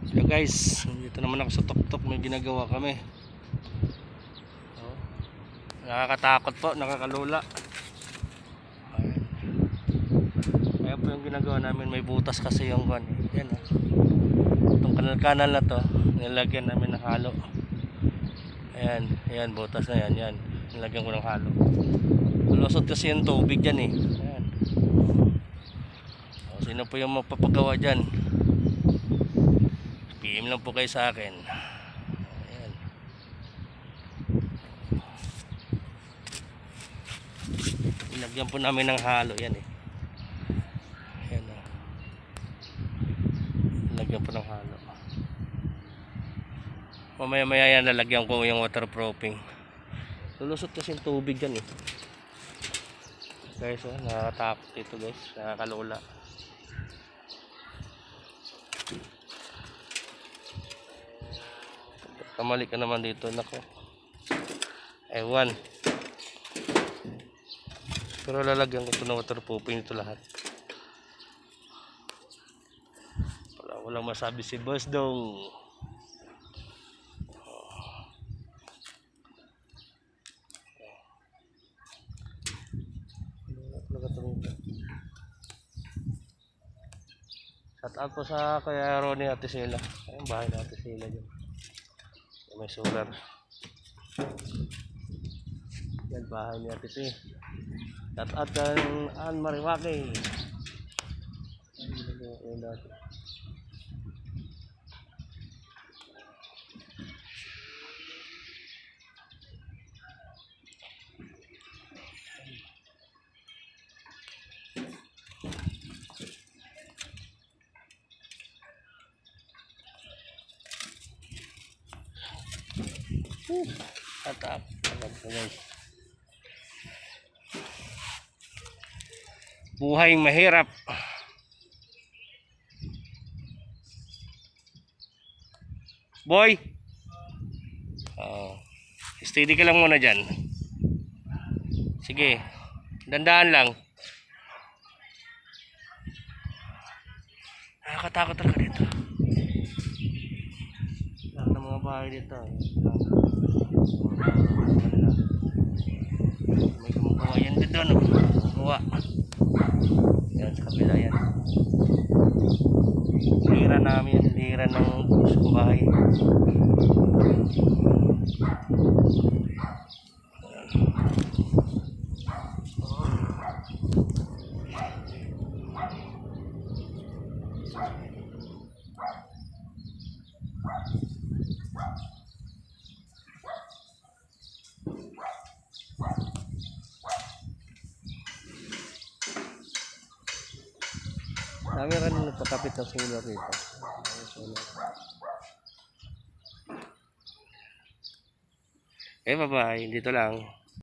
Hello guys, dito naman ako sa tuktok, may ginagawa kami. Nakakatakot po, nakakalula. Ayan. Kaya po yung ginagawa namin, may butas kasi yung kan. Yan oh. Itong kanal-kanal na to, nilagyan namin ng halo. Ayan, ayan butas na yan, yan. Nilagyan ko ng halo. Lusot kasi yung tubig dyan eh. Ayan. O, sino po yung magpapagawa dyan? PM lang po kayo sa akin. Ayan. Nilagyan po namin ng halo yan eh. Ayan o. Nilagyan po ng halo. Mamaya maya yan lalagyan ko yung waterproofing. Lulusot kasi yung tubig yan eh. Guys, nakakatakot dito guys. Nakakalula. Kamali ka naman dito, nako. Ewan. Pero lalagyan ko ito ng waterproofing ito lahat. Walang masabi si Boss Dong. Shout out po sa kaya Ronnie Ate Sela. Ayun, bahay na Ate Sela dyan. May solar. Yan bahay ni Ate Sela. Shout out kang Ann Mariwaki. Ayun dati. Atap, guys. Buhay mahirap. Boy. Steady ka lang muna dyan. Sige. Dandaan lang. Nakakatakot talaga dito. Lahat ng mga bahay dito. May kumukuha yan dito, no? Kumukuha yan sa kabila yan. Lira namin, lira ng bahay. Dami rin nagpakapit ng solar dito. Bye-bye. Dito lang.